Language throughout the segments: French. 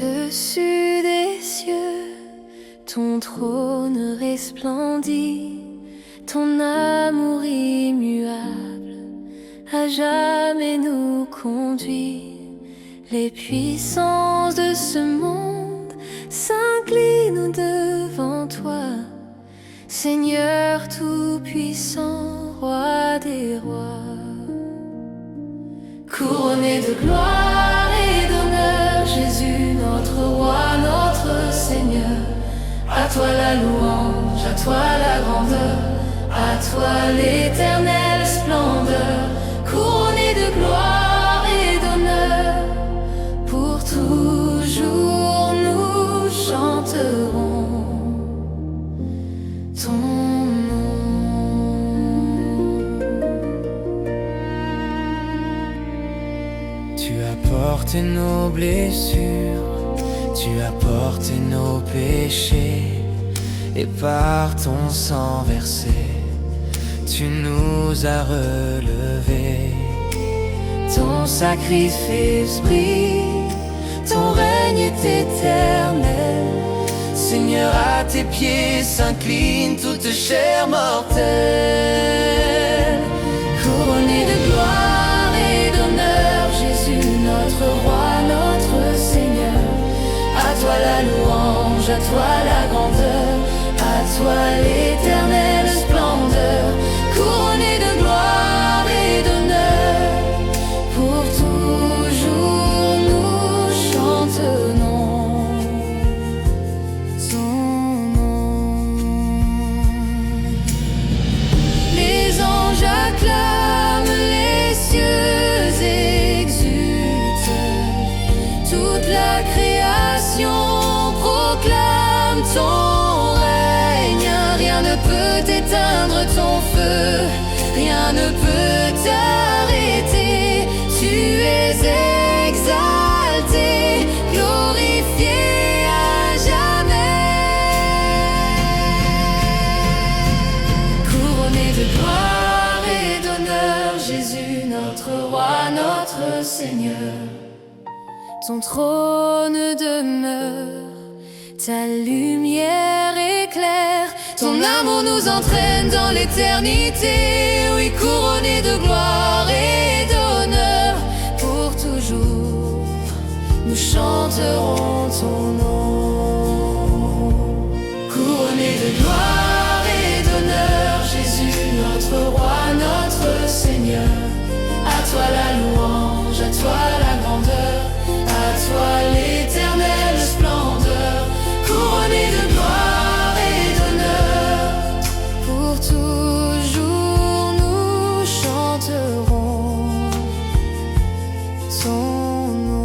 Au-dessus des cieux, ton trône resplendit, ton amour immuable à jamais nous conduit. Les puissances de ce monde s'inclinent devant toi, Seigneur tout-puissant, roi des rois. Couronné de gloire et d'honneur, Jésus notre roi, notre Seigneur. À toi la louange, à toi la grandeur, à toi l'éternelle splendeur. Couronné de gloire et d'honneur, pour toujours nous chanterons ton nom. Tu as porté nos blessures, tu as porté nos péchés, et par ton sang versé, tu nous as relevés. Ton sacrifice brille, ton règne est éternel. Seigneur, à tes pieds s'incline toute chair mortelle. Couronné de gloire et d'honneur, Jésus notre roi, notre Seigneur. À toi la louange, à toi la grandeur, à toi l'éternelle splendeur. Couronné de gloire et d'honneur, pour toujours nous chanterons ton nom. Les anges acclament, les cieux exultent, toute la création proclame ton règne. Rien ne peut éteindre ton feu, rien ne peut t'arrêter. Tu es exalté, glorifié à jamais. Couronné de gloire et d'honneur, Jésus notre roi, notre Seigneur. Ton trône demeure, ta lumière éclaire, ton amour nous entraîne dans l'éternité. Oui, couronné de gloire et d'honneur, pour toujours nous chanterons ton nom. Couronné de gloire et d'honneur, Jésus notre roi, notre Seigneur. À toi la louange, à toi la grandeur, à toi l'éternelle splendeur. Couronné de gloire et d'honneur, pour toujours nous chanterons ton nom.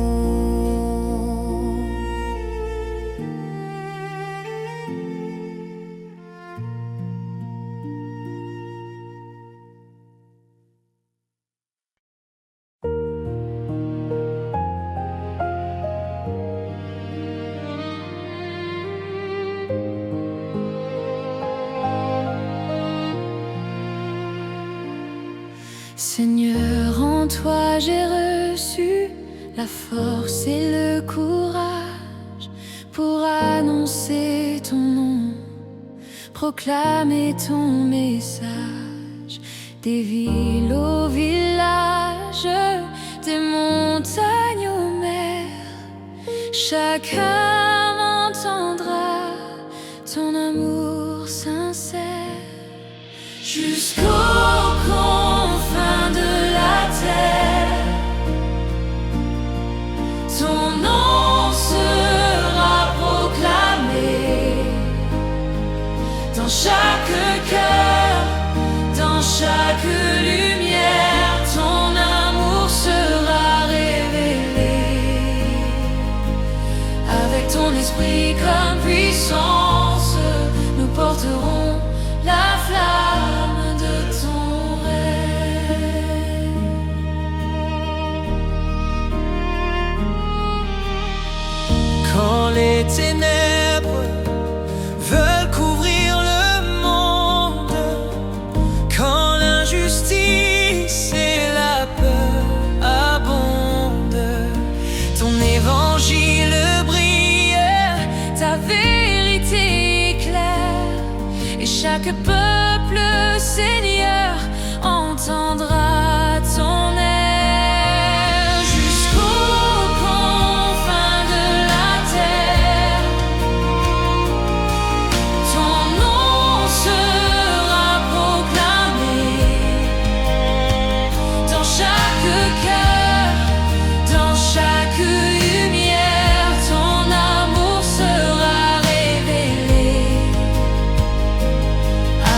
Seigneur, en toi j'ai reçu la force et le courage pour annoncer ton nom, proclamer ton message. Des villes aux villages, des montagnes aux mers, chacun entendra ton amour sincère. Jusqu'aux confins de la terre, ton nom sera proclamé. Dans chaque cœur, dans chaque lumière, ton amour sera révélé. Avec ton esprit comme puissance, nous porterons la flamme de ton règne. Quand les ténèbres veulent couvrir le monde, quand l'injustice et la peur abondent, ton évangile brille chaque peuple, Seigneur, entendra ton air jusqu'aux confins de la terre. Ton nom sera proclamé dans chaque cœur, dans chaque lumière. Ton amour sera révélé.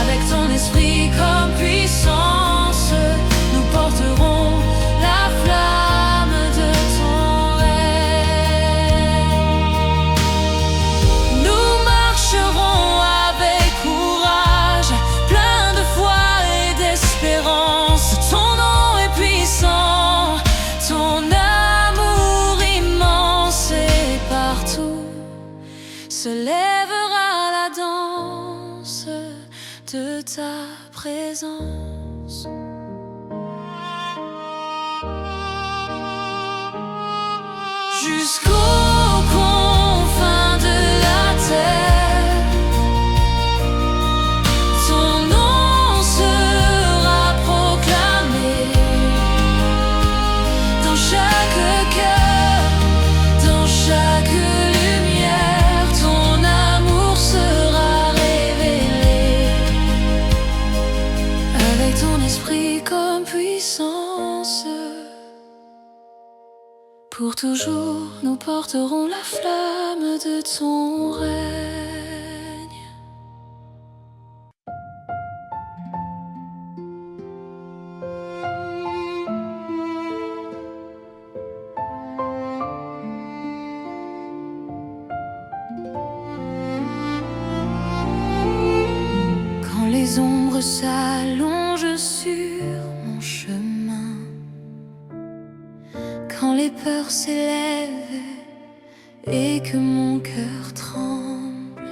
Avec ton esprit comme puissance, nous porterons la flamme de ton règne. Nous marcherons avec courage, plein de foi et d'espérance. Ton nom est puissant, ton amour immense, et partout se lèvera la danse de ta présence. Jusqu'aux confins de la terre, ton nom sera proclamé dans chaque cœur, dans chaque lumière. Ton amour sera révélé. Avec ton esprit comme puissance, pour toujours nous porterons la flamme de ton règne. Quand les ombres s'allongent sur mon chemin, quand les peurs s'élèvent et que mon cœur tremble,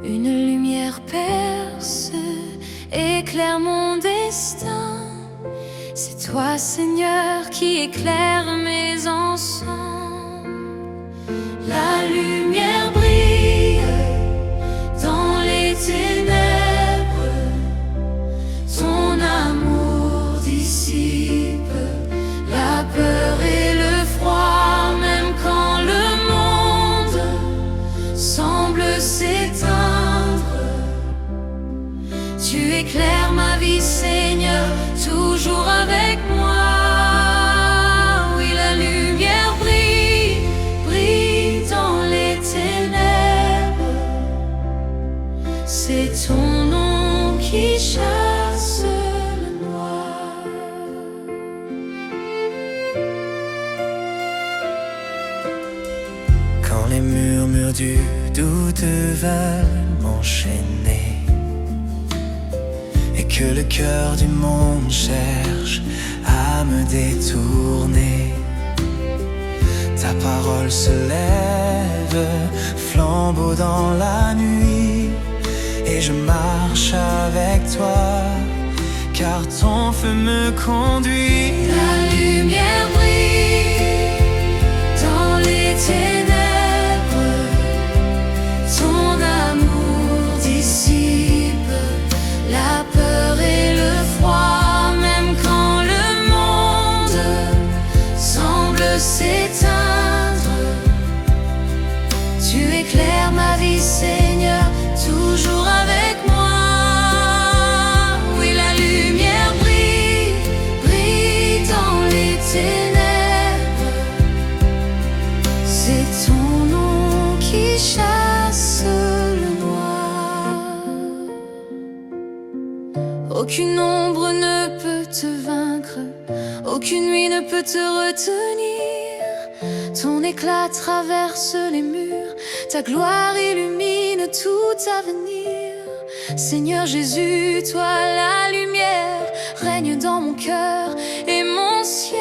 une lumière perce, éclaire mon destin. C'est toi, Seigneur, qui éclaire mes ensembles. La lumière brille dans les ténèbres, ton amour dissipe la peur et le froid. Même quand le monde semble s'éteindre, tu éclaires ma vie, Seigneur, toujours avec moi. Oui, la lumière brille, brille dans les ténèbres. C'est ton nom qui chasse le noir. Quand les murmures du doute veulent m'enchaîner et que le cœur du monde cherche à me détourner, ta parole se lève, flambeau dans la nuit, et je marche avec toi, car ton feu me conduit. La lumière brille dans les ténèbres, ton amour dissipe la peur et le froid. Même quand le monde semble s'éteindre, tu éclaires ma vie, Seigneur, toujours avec moi. Oui, la lumière brille, brille dans les ténèbres. C'est ton nom qui chasse le noir. Aucune ombre ne peut te vaincre, aucune nuit ne peut te retenir. Ton éclat traverse les murs, ta gloire illumine tout avenir. Seigneur Jésus, toi la lumière, règne dans mon cœur et mon ciel.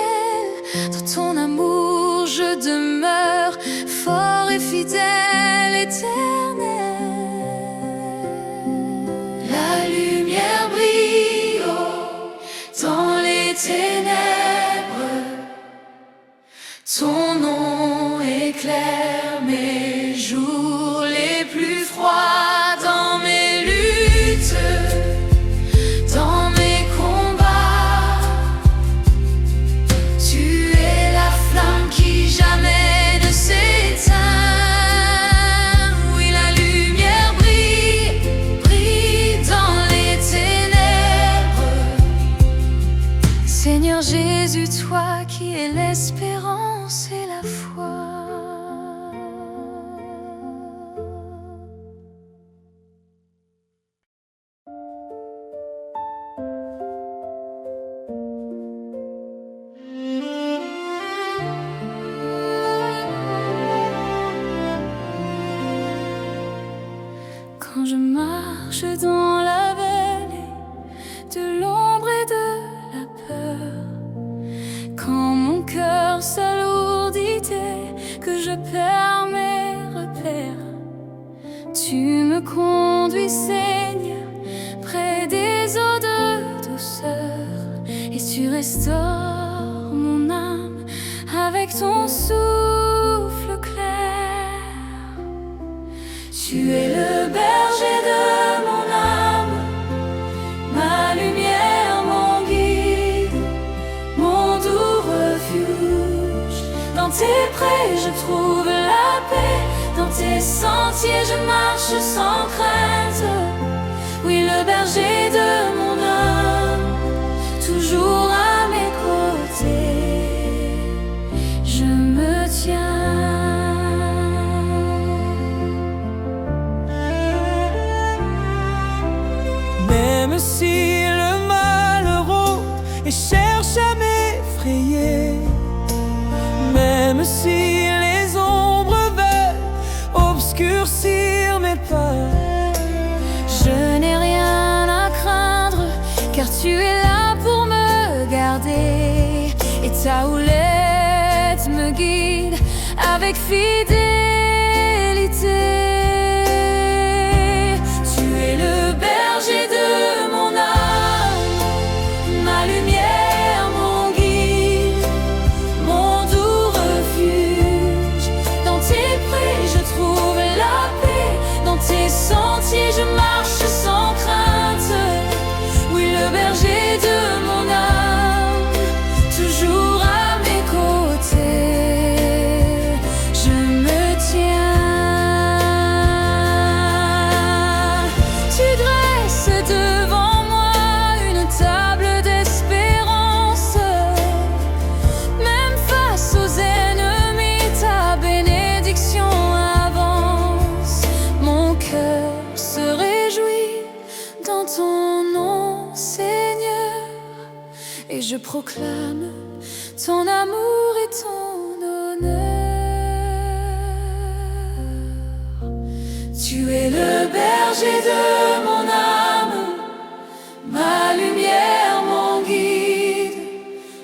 Dans ton amour je demeure, fort et fidèle, éternel. La lumière brille dans les ténèbres, ton nom éclaire mes jours les plus froids. Dans mes luttes Quand je marche dans la vallée de l'ombre et de la peur, quand mon cœur s'alourdit et que je perds mes repères, tu me conduis, Seigneur, près des eaux de douceur, et tu restaures mon âme avec ton souffle clair. Tu es le berger de mon âme, ma lumière, mon guide, mon doux refuge. Dans tes prés je trouve la paix, dans tes sentiers je marche sans crainte. Oui, le berger de mon âme, toujours à mes côtés, je me tiens. Même si le mal rôde et cherche à m'effrayer, même si les ombres veulent obscurcir mes pas, je n'ai rien à craindre, car tu es là pour me garder, et ta houlette me guide avec fidélité. Tu es le berger de mon âme, ma lumière, mon guide, mon doux refuge. Dans tes prés je trouve la paix, dans tes sentiers je marche sans crainte. Oui, le berger de mon âme, toujours à mes côtés, je me tiens. Tu dresses devant moi une table d'espérance, même face aux ennemis ta bénédiction avance. Mon cœur se réjouit dans ton nom, Seigneur, et je proclame ton amour et ton honneur. Tu es le berger de mon âme, ma lumière, mon guide,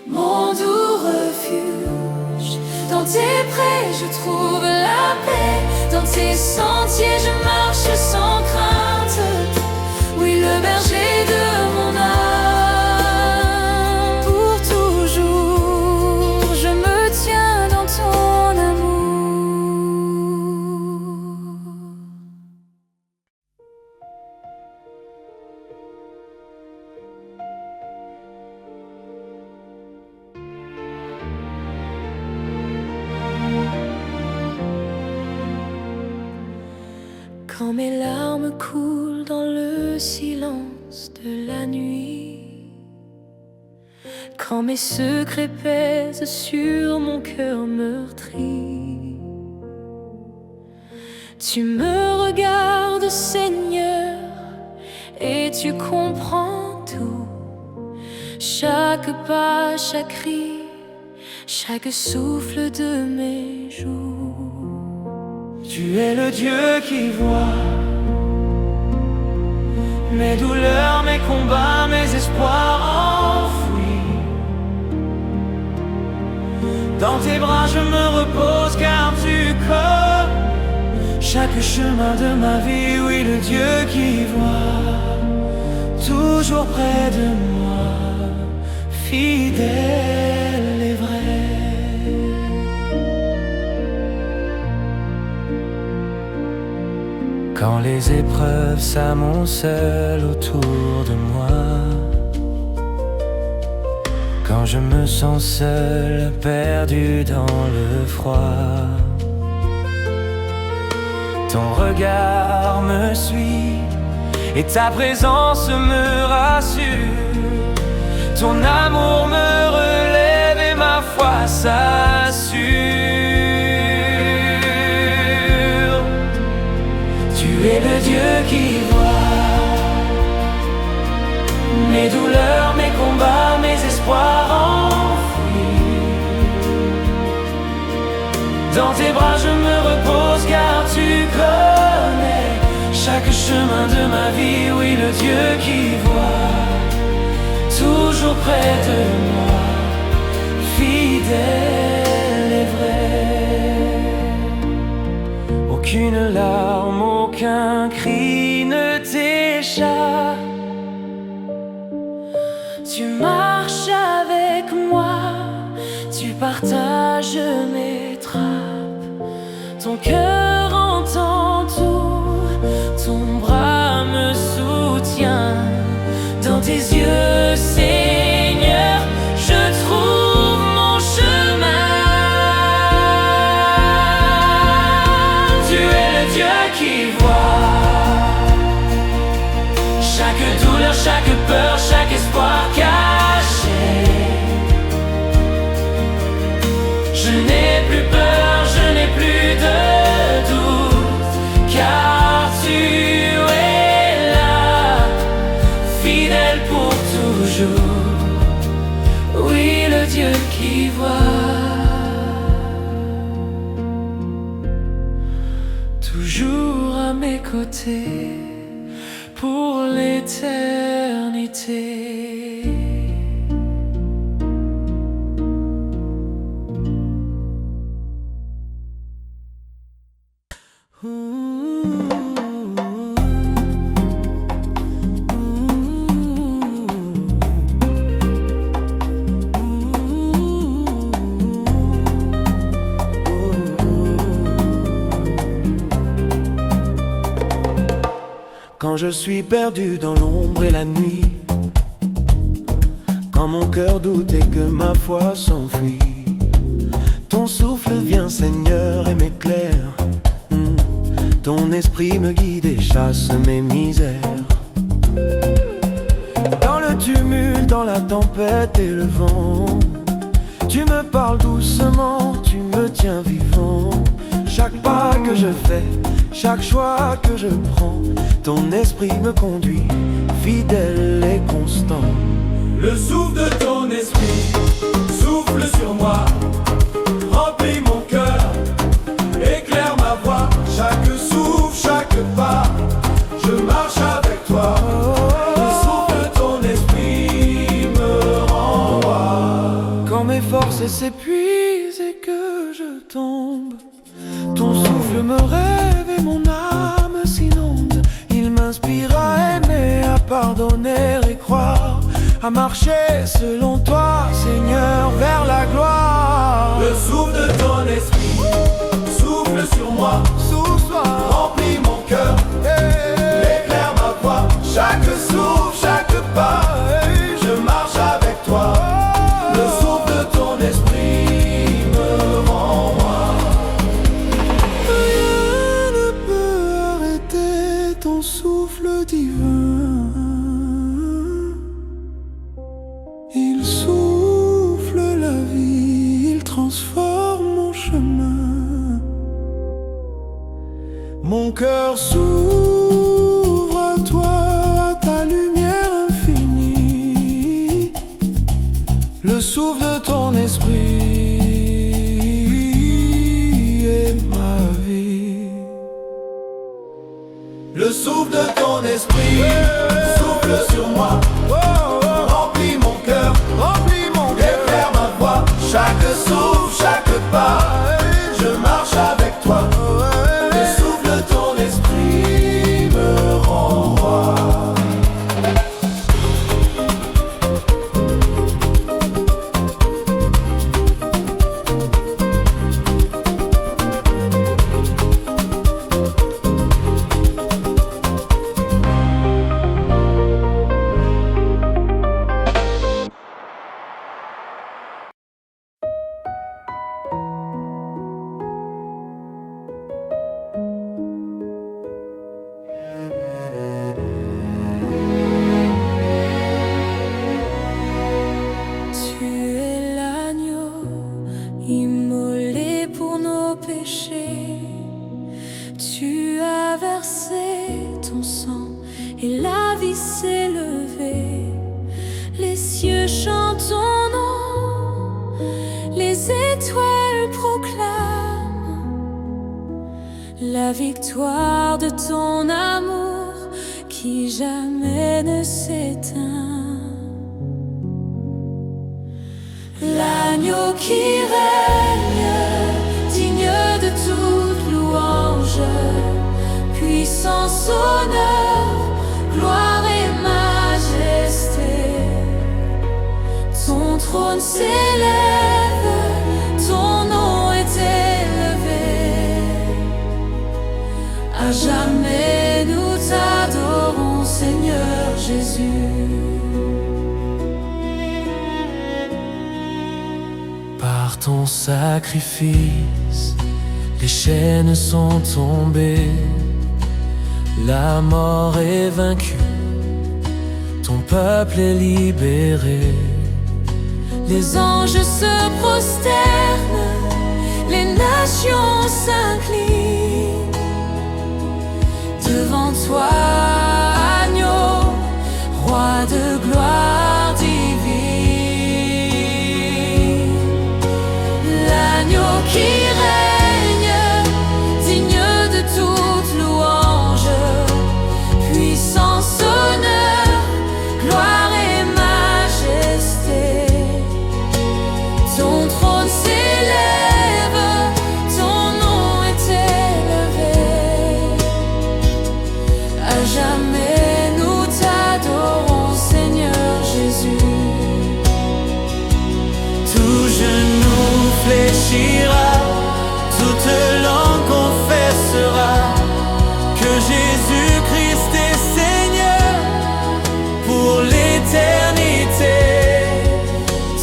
mon doux refuge. Dans tes prés je trouve la paix, dans tes sentiers je marche sans crainte. Oui, le berger de mon âme, pour toujours je me tiens dans ton amour. Quand mes larmes coulent dans le silence de la nuit, quand mes secrets pèsent sur mon cœur meurtri, tu me regardes, Seigneur, et tu comprends tout. Chaque pas, chaque cri, chaque souffle de mes jours. Tu es le Dieu qui voit mes douleurs, mes combats, mes espoirs enfouis. Dans tes bras je me repose car tu connais chaque chemin de ma vie. Oui, le Dieu qui voit, toujours près de moi, fidèle et vrai. Quand les épreuves s'amoncellent autour de moi, quand je me sens seul, perdu dans le froid, ton regard me suit et ta présence me rassure. Ton amour me relève et ma foi s'assure. Tu es le Dieu qui voit mes douleurs, mes combats, mes espoirs enfouis. Dans tes bras je me repose car tu connais chaque chemin qui voit, toujours près de moi, fidèle et vrai. Aucune larme, aucun cri ne t'échappe. Tu marches avec moi, tu partages mes trappes. Ton cœur entend tout, ton bras me soutient. Dans tes yeux, Seigneur, je trouve mon chemin. Tu es le Dieu qui voit chaque douleur, chaque peur, chaque espoir caché. Je n'ai plus peur, je n'ai plus de doute, car tu es là, fidèle pour toujours. Oui, le Dieu qui voit, toujours à mes côtés pour l'éternité. Quand je suis perdu dans l'ombre et la nuit, quand mon cœur doute et que ma foi s'enfuit, ton souffle vient, Seigneur, et m'éclaire. Ton esprit me guide et chasse mes misères. Dans le tumulte, dans la tempête et le vent, tu me parles doucement, tu me tiens vivant. Chaque pas que je fais, chaque choix que je prends, ton esprit me conduit, fidèle et constant. Le souffle de ton esprit souffle sur moi, remplit mon cœur, éclaire ma voie. Chaque souffle, chaque pas, je marche avec toi. Le souffle de ton esprit me renvoie. Quand mes forces s'épuisent et que je tombe, ton souffle me rêve et mon âme s'inonde. Il m'inspire à aimer, à pardonner et croire, à marcher selon toi, Seigneur, vers la gloire. Le souffle de ton esprit souffle sur moi, remplit mon cœur, éclaire ma voie. Chaque souffle, chaque pas, je marche avec toi. Le souffle de ton esprit me renvoie. Rien ne peut arrêter ton souffle divin. Il souffle la vie, il transforme mon chemin. Mon cœur s'ouvre à toi, à ta lumière infinie. Le souffle de ton esprit est ma vie. Le souffle de ton esprit souffle sur moi, remplit mon cœur, éclaire ma voie. Chaque souffle, chaque pas, je marche avec toi. Le souffle de ton esprit me renvoie. Tu es l'agneau immolé pour nos péchés. Tu as versé ton sang et la vie s'est levée. Les cieux chantent ton nom, les étoiles proclament la victoire de ton amour qui jamais ne s'éteint, l'agneau qui règne, digne de toute louange, puissance, honneur, gloire et majesté. Ton trône s'élève, ton nom est élevé. À jamais nous t'adorons, Seigneur Jésus. Par ton sacrifice, les chaînes sont tombées, la mort est vaincue, ton peuple est libéré. Les anges se prosternent, les nations s'inclinent devant toi, agneau, roi de gloire divine. L'agneau qui règne, digne de toute louange, puissance, honneur, gloire et majesté. Ton trône s'élève, ton nom est élevé. À jamais nous t'adorons, Seigneur Jésus. Tout genou fléchira, toute langue confessera que Jésus-Christ est Seigneur pour l'éternité.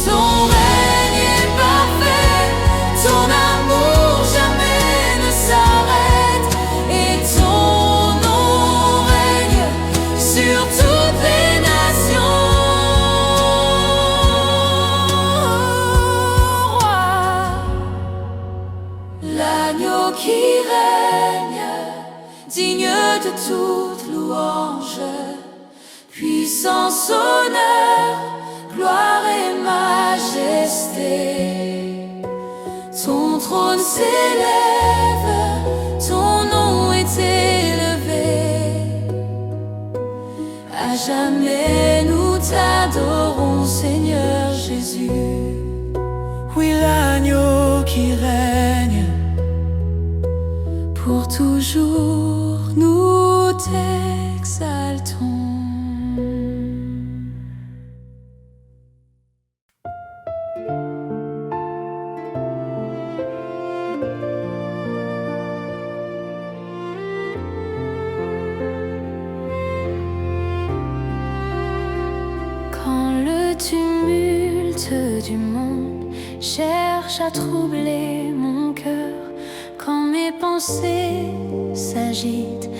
Ton règne est parfait, ton amour jamais ne s'arrête, et ton nom règne sur toutes les nations. Roi, l'agneau qui règne, digne de toute louange, puissance, honneur, gloire et majesté. Ton trône s'élève, ton nom est élevé. À jamais nous t'adorons, Seigneur Jésus. Oui, l'agneau qui règne, Pour toujours nous t'exaltons. Quand le tumulte du monde cherche à troubler mon cœur, quand mes pensées s'agitent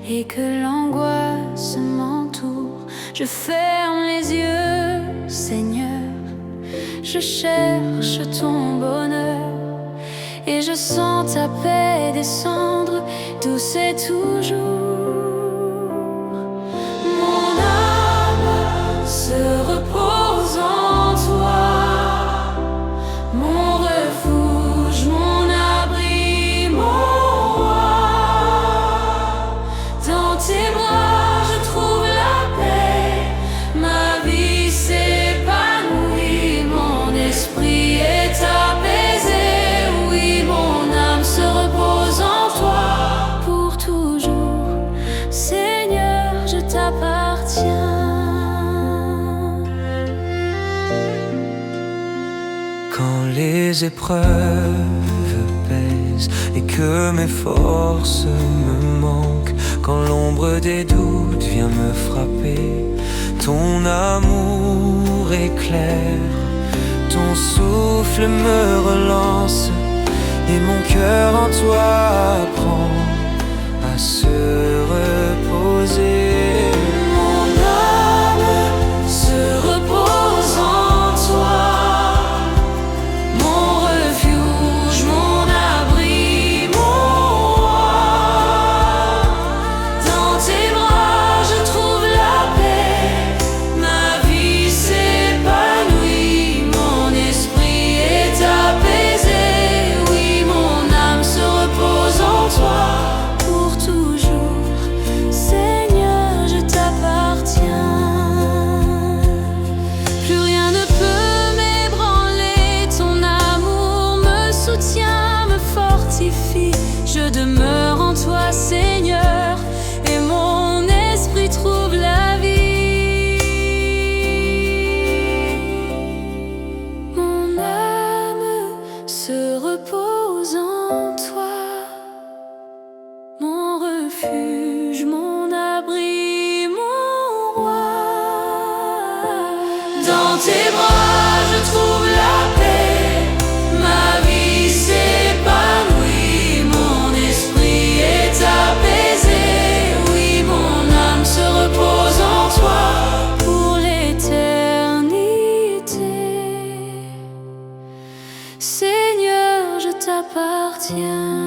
et que l'angoisse m'entoure, je ferme les yeux, Seigneur, je cherche ton bonheur et je sens ta paix descendre douce et toujours. Mon âme se repose en toi, mon refuge, mon abri, mon roi. Dans tes bras je trouve la paix, ma vie s'épanouit, mon esprit est apaisé. Oui, mon âme se repose en toi pour toujours. Seigneur, je t'appartiens. Quand les épreuves pèsent et que mes forces me manquent, quand l'ombre des doutes vient me frapper, ton amour éclaire, ton souffle me relance et mon cœur en toi apprend à se reposer. Mon âme se repose en toi, mon refuge, mon abri, mon roi. Dans tes bras je trouve la paix, ma vie s'épanouit, mon esprit est apaisé. Oui, mon âme se repose en toi. toi, Seigneur, et mon esprit trouve la vie. Mon âme se repose en toi, mon refuge, mon abri, mon roi. Dans tes bras je trouve la paix, ma vie s'épanouit, mon esprit est apaisé. Oui, mon âme se repose en toi pour l'éternité. Seigneur, je t'appartiens.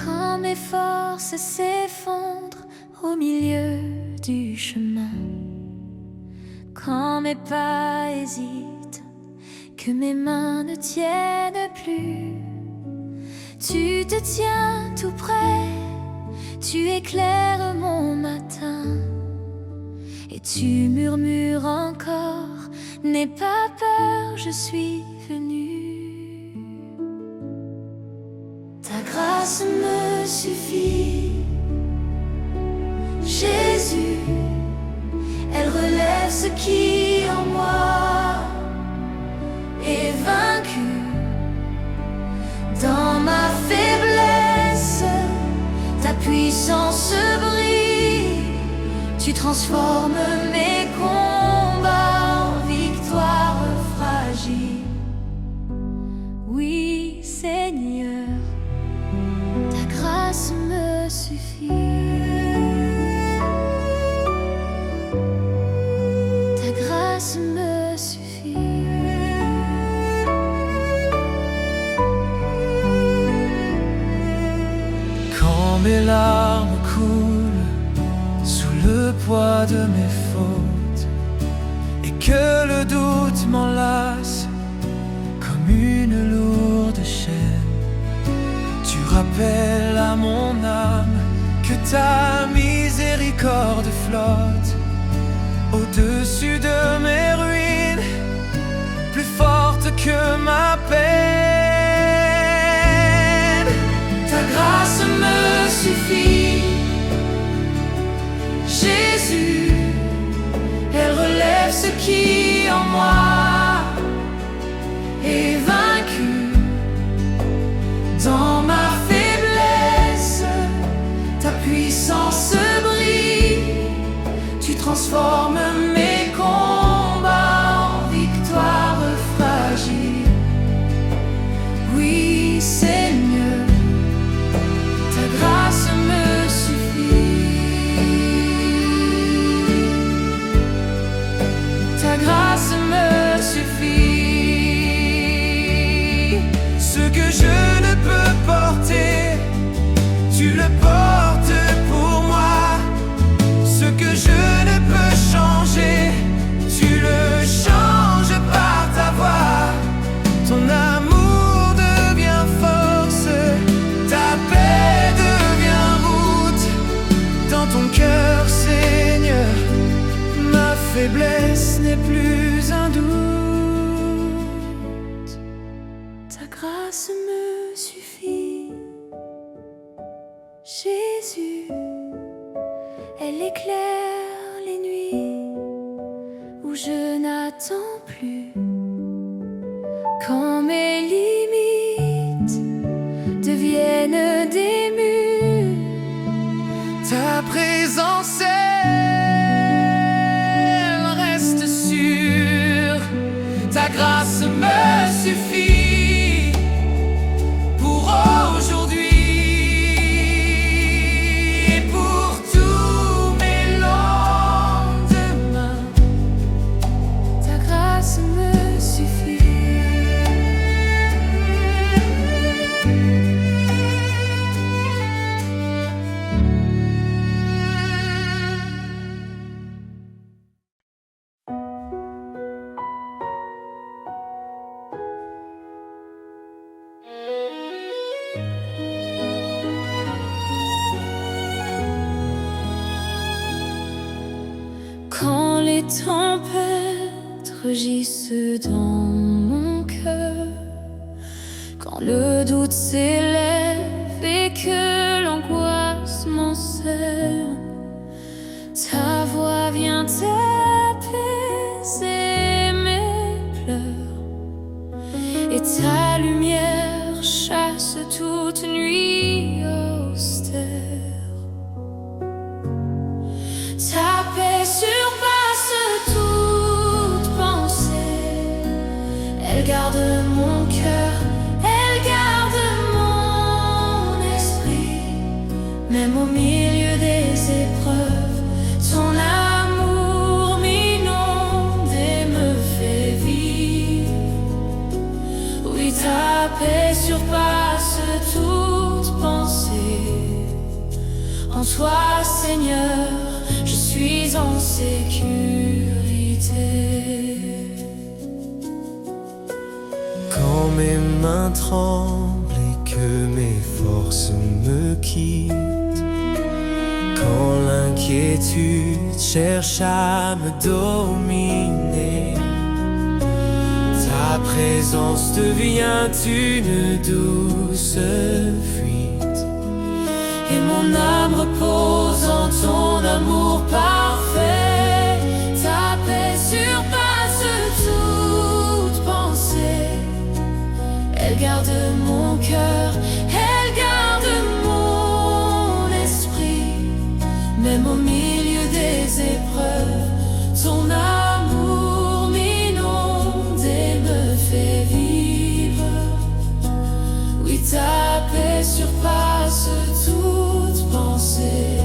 Quand mes forces s'effondrent au milieu du chemin, quand mes pas hésitent, que mes mains ne tiennent plus, tu te tiens tout près, tu éclaires mon matin, et tu murmures encore, n'aie pas peur, je suis venu. Ta grâce me suffit, Jésus, elle relève ce qui en moi est vaincu. Dans ma faiblesse, ta puissance brille, tu transformes mes combats en victoire fragile. Oui, Seigneur, ta grâce me suffit. Ta grâce me suffit. Quand mes larmes coulent sous le poids de mes fautes et que le doute m'enlace comme une lourde chaîne, tu rappelles à mon âme que ta miséricorde flotte au-dessus de mes ruines, plus forte que ma peine. Ta grâce me suffit, Jésus, elle relève ce qui en moi est vaincu. Dans ma faiblesse, ta puissance brille, tu transformes mes combats en victoire fragile. Oui, Seigneur, ta grâce me suffit. Ta grâce me suffit. Ce que je ne peux porter, tu le portes pour moi. Ce que je ne peux changer, tu le changes par ta voix. Ton amour devient force, ta paix devient route. Dans ton cœur, Seigneur, ma faiblesse n'est plus un doute. Ta grâce me suffit, Jésus, elle éclaire les nuits où je n'attends plus. Quand mes limites deviennent des murs, Ta présence, elle reste sûre. Ta grâce me suffit pour aujourd'hui et pour tous mes lendemains. ta grâce me suffit. tempêtes rugissent dans mon cœur, quand le doute s'élève et que l'angoisse m'enserre, ta voix vient apaiser mes pleurs, et ta lumière chasse toute nuit austère. Ta paix surpasse toute pensée, elle garde mon cœur, elle garde mon esprit, même au milieu des épreuves, ton amour m'inonde et me fait vivre. Oui, ta paix surpasse toute pensée, en toi, Seigneur, je suis en sécurité. Quand mes mains tremblent et que mes forces me quittent, quand l'inquiétude cherche à me dominer, ta présence devient une douce fuite, Et mon âme repose en ton amour parfait. Ta paix surpasse toute pensée, elle garde mon cœur, elle garde mon esprit, même au milieu des épreuves, ton amour m'inonde et me fait vivre. Oui, ta paix surpasse toute pensée,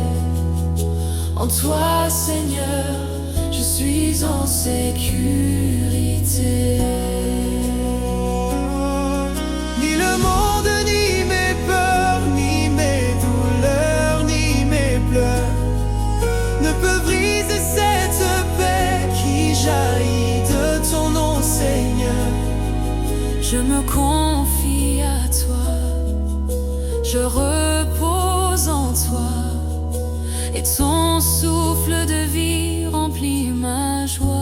en toi, Seigneur, je suis en sécurité. ni le monde, ni mes peurs, ni mes douleurs, ni mes pleurs ne peuvent briser cette paix qui jaillit de ton nom, Seigneur. Je me confie à toi, je repose en toi, et ton souffle de vie remplit ma joie.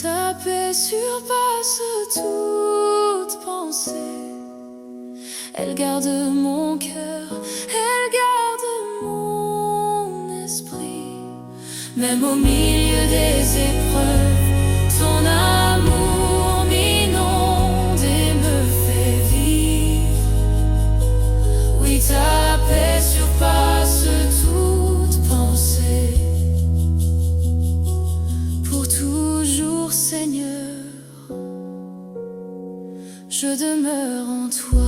Ta paix surpasse toute pensée, elle garde mon cœur, elle garde mon esprit, même au milieu des épreuves, ton amour m'inonde et me fait vivre. Oui, ta paix surpasse toute pensée, pour toujours, Seigneur, je demeure en toi.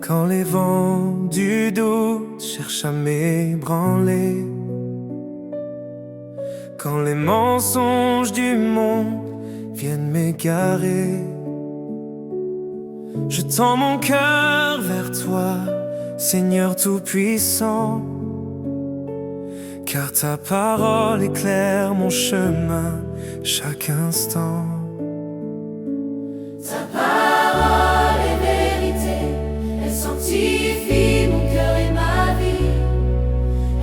Quand les vents du doute cherchent à m'ébranler, quand les mensonges du monde viennent m'égarer, je tends mon cœur vers toi, Seigneur Tout-Puissant, car ta parole éclaire mon chemin chaque instant. Ta parole est vérité, elle sanctifie mon cœur et ma vie.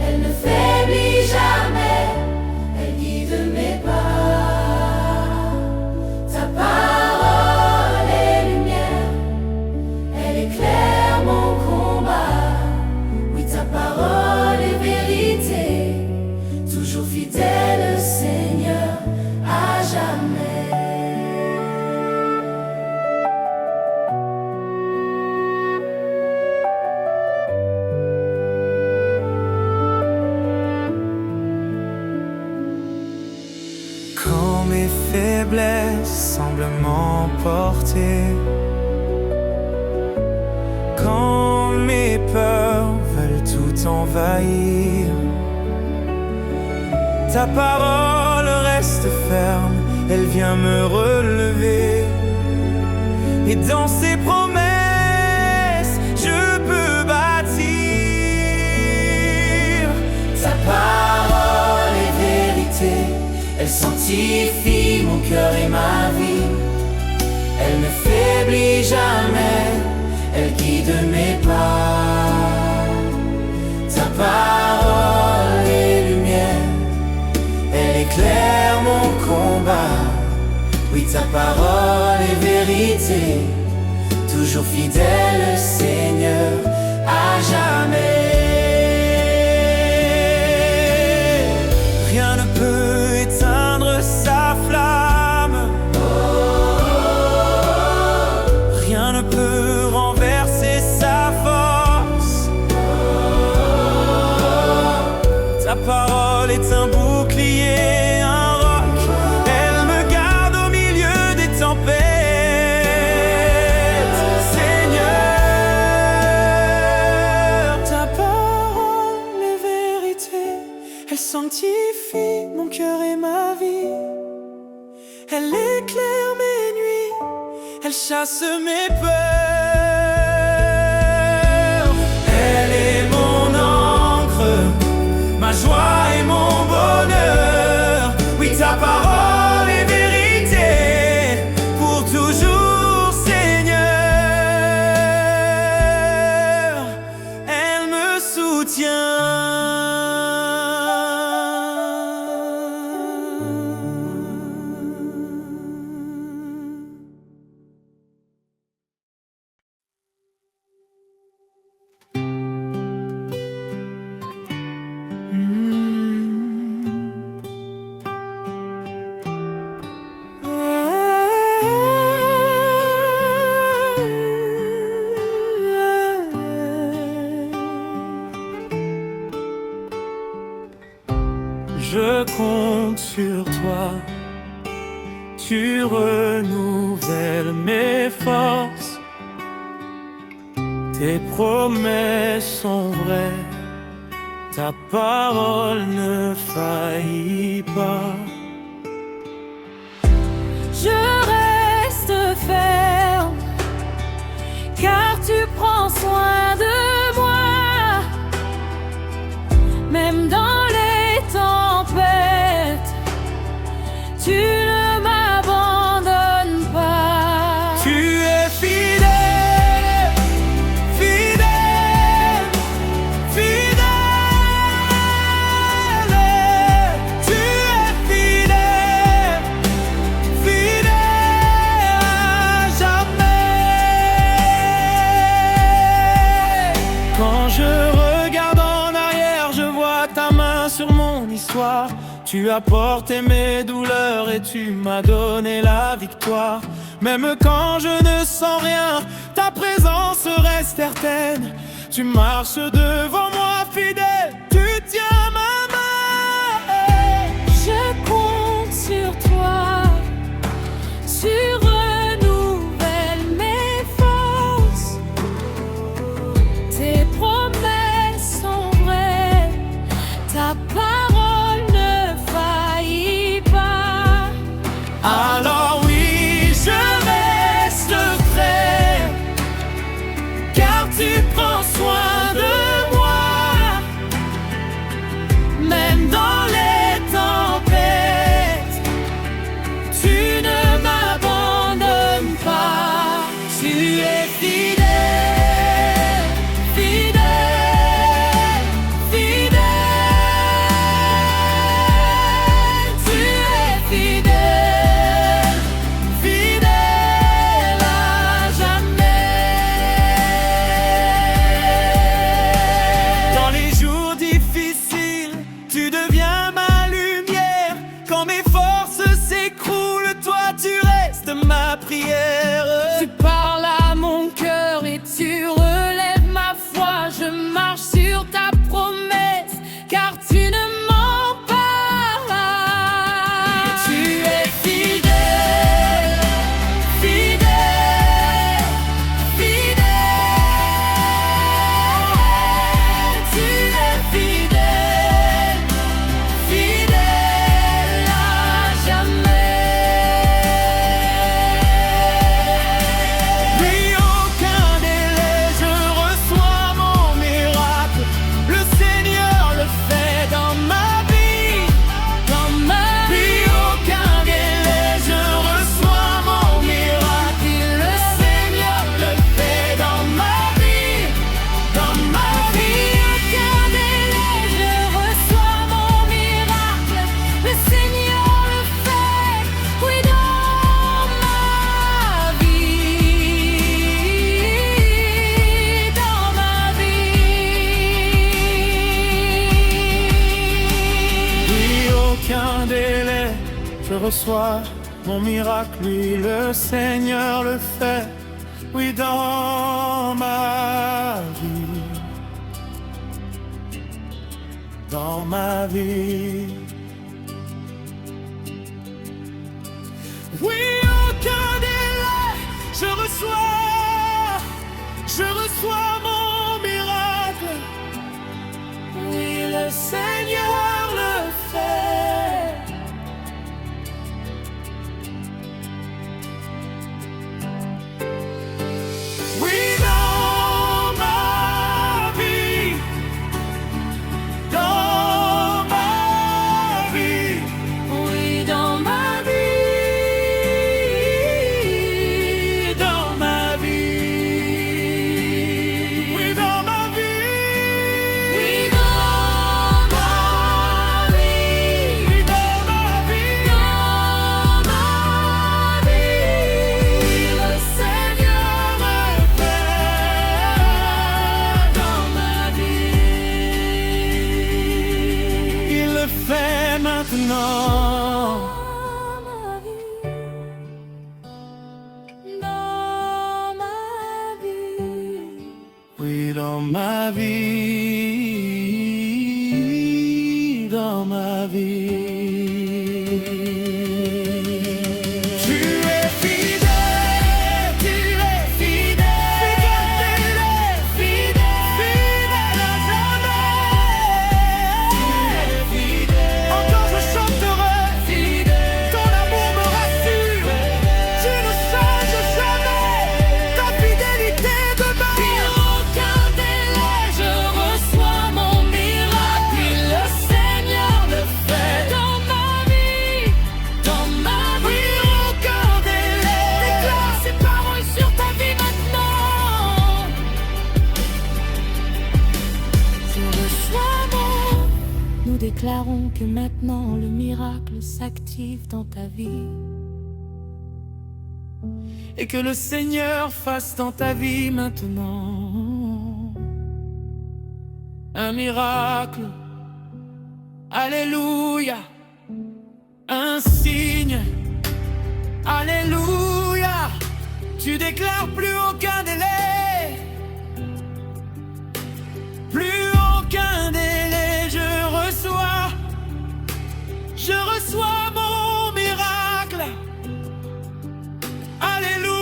Elle ne faiblit jamais, elle guide mes pas. Ta parole est lumière, elle éclaire mon combat. Oui, ta parole est vérité, toujours fidèle, Seigneur, à jamais. Quand mes faiblesses semblent m'emporter, quand mes peurs veulent tout envahir, ta parole reste ferme, elle vient me relever. Et dans ses promesses, je peux bâtir. Ta parole est vérité, elle sanctifie mon cœur et ma vie. Elle ne faiblit jamais, elle guide mes pas. Ta parole est lumière, elle éclaire mon combat. Oui, ta parole est vérité, toujours fidèle, Seigneur, à jamais. Rien ne peut éteindre sa flamme, rien ne peut renverser sa force. Ta parole est un bouclier, un roc, elle me garde au milieu des tempêtes. Seigneur, ta parole est vérité, elle sanctifie mon cœur et ma vie. Elle éclaire mes nuits, elle chasse mes peurs. Elle est mon encre, ma joie et mon bonheur. Oui, ta parole est vérité, pour toujours, Seigneur. Elle me soutient. Je compte sur toi, tu renouvelles mes forces. Tes promesses sont vraies, ta parole ne faillit pas. Je reste ferme, car tu prends soin de moi. Même dans les tempêtes, tu ne m'abandonnes pas. Tu es fidèle, fidèle, fidèle. Tu es fidèle, fidèle à jamais. Quand je regarde en arrière, je vois ta main sur mon histoire. Tu as porté mes douleurs et tu m'as donné la victoire. Même quand je ne sens rien, ta présence reste certaine. Tu marches devant moi fidèle, tu tiens ma main. Je compte sur toi, tu renouvelles mes forces. Tes promesses sont vraies, ta parole ne faillit pas. Alors oui, je reste prêt, car tu prends soin de moi. aucun délai. Je reçois mon miracle, oui, le Seigneur le fait. Oui, dans ma vie, dans ma vie. Oui, aucun délai, je reçois mon miracle. Oui, le Seigneur le fait. Oui, dans ma vie, dans ma vie. Oui, dans ma vie, Dans ma vie, oui, dans ma vie, oui, dans ma vie, oui, dans ma vie, dans ma vie, le Seigneur me fait dans ma vie, il le fait maintenant. dans ma vie. Oui, dans ma vie, dans ma vie. Tu es fidèle, tu es fidèle, fidèle à jamais. Tu es fidèle, encore je chanterai, fidèle. Ton amour me rassure, tu ne changes jamais. Ta fidélité demeure. Aucun délai, je reçois mon miracle, et le Seigneur le fait dans ma vie, dans ma vie. Oui, aucun délai. Déclare ces paroles sur ta vie maintenant. Je reçois mon. Nous déclarons que maintenant le miracle s'active dans ta vie. Et que le Seigneur fasse dans ta vie maintenant un miracle. Alléluia. Un signe. Alléluia. Tu déclares plus aucun délai. Plus aucun délai. Je reçois mon miracle. Alléluia.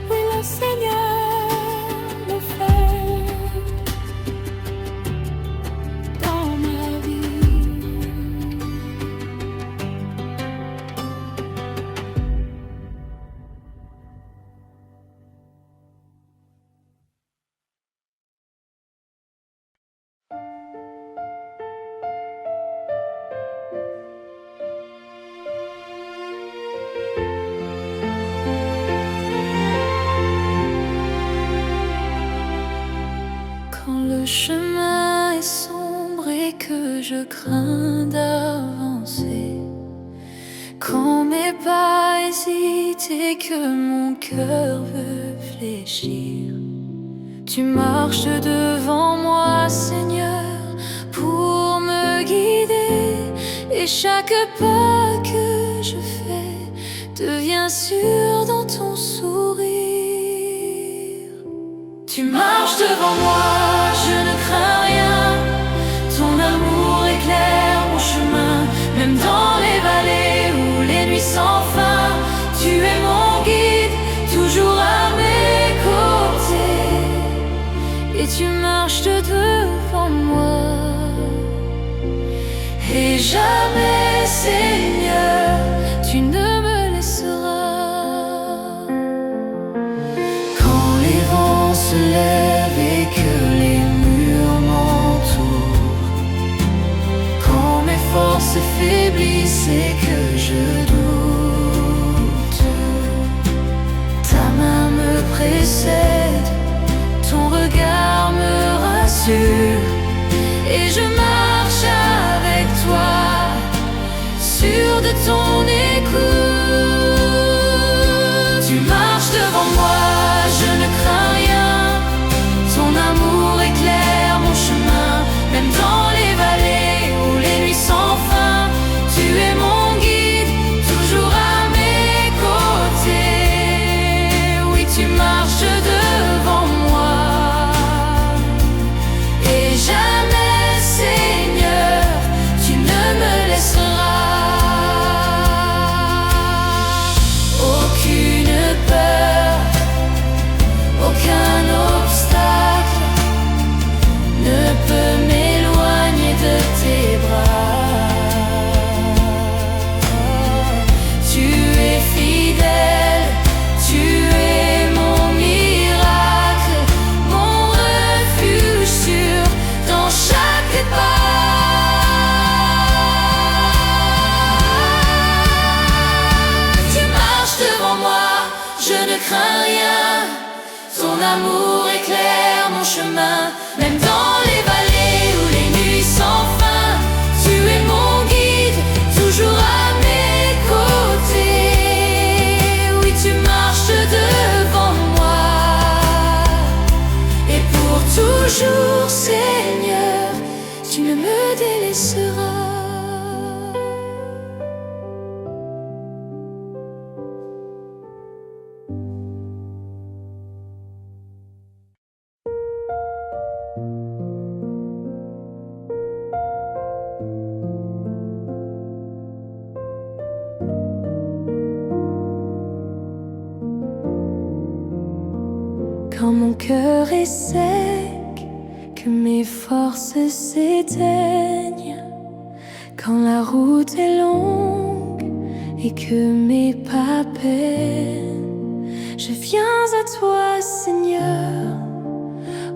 Oui, le Seigneur le fait dans ma vie. Quand le chemin est sombre et que je crains d'avancer, quand mes pas hésitent et que mon cœur veut fléchir, tu marches devant moi, Seigneur, pour me guider. Et chaque pas que je fais devient sûr dans ton sourire. Tu marches devant moi, je ne crains rien. Ton amour éclaire mon chemin, même dans les vallées ou les nuits sans fin. Tu es mon guide, toujours à mes côtés. Et tu marches devant moi. Et jamais, Seigneur, tu ne me laisseras. Quand les vents se lèvent et que les murs m'entourent, quand mes forces faiblissent et que je doute, ta main me précède, ton regard me rassure, et je marche avec toi, sûr de ton écoute. Tu marches devant moi, je ne crains rien. Ton toujours, Seigneur, tu ne me délaisseras. Quand mon cœur est sec, que mes forces s'éteignent, quand la route est longue et que mes pas peinent, je viens à toi, Seigneur,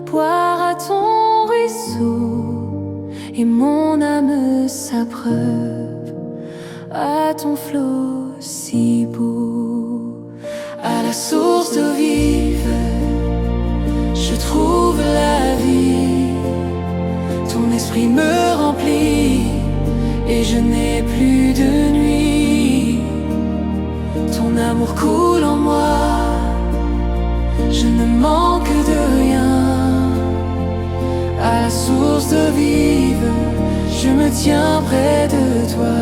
boire à ton ruisseau, et mon âme s'abreuve à ton flot si beau. À la source d'eau vive, je trouve la vie. Ton esprit me remplit et je n'ai plus de nuit. Ton amour coule en moi, je ne manque de rien. À la source d'eau vive, je me tiens près de toi,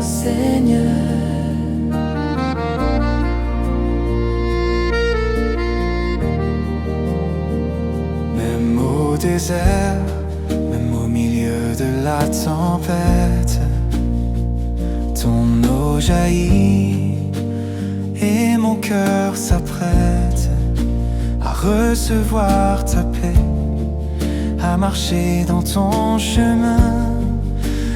Seigneur. Désert, même au milieu de la tempête, ton eau jaillit et mon cœur s'apprête à recevoir ta paix, à marcher dans ton chemin,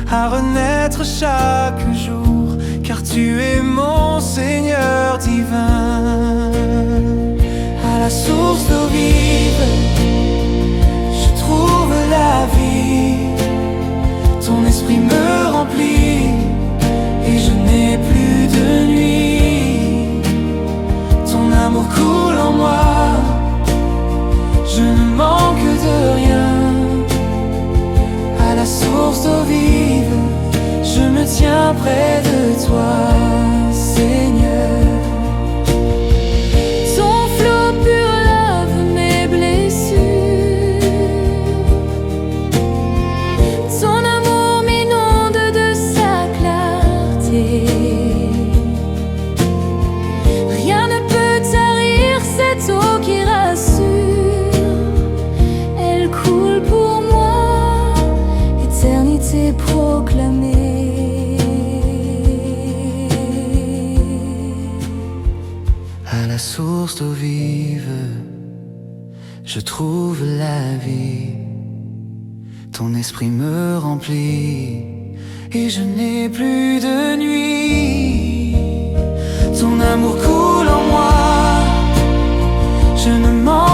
à renaître chaque jour, car tu es mon Seigneur divin. À la source d'eau vive, trouve la vie, ton esprit me remplit et je n'ai plus de nuit. Ton amour coule en moi, je ne manque de rien. À la source d'eau vive, je me tiens près de toi, Seigneur. Ton flot pur lave mes blessures, rien ne peut tarir cette eau qui rassure. Elle coule pour moi, éternité proclamée. À la source d'eau vive, je trouve la vie. Ton esprit me remplit et je n'ai plus de nuit. Ton amour coule en moi, je ne m'en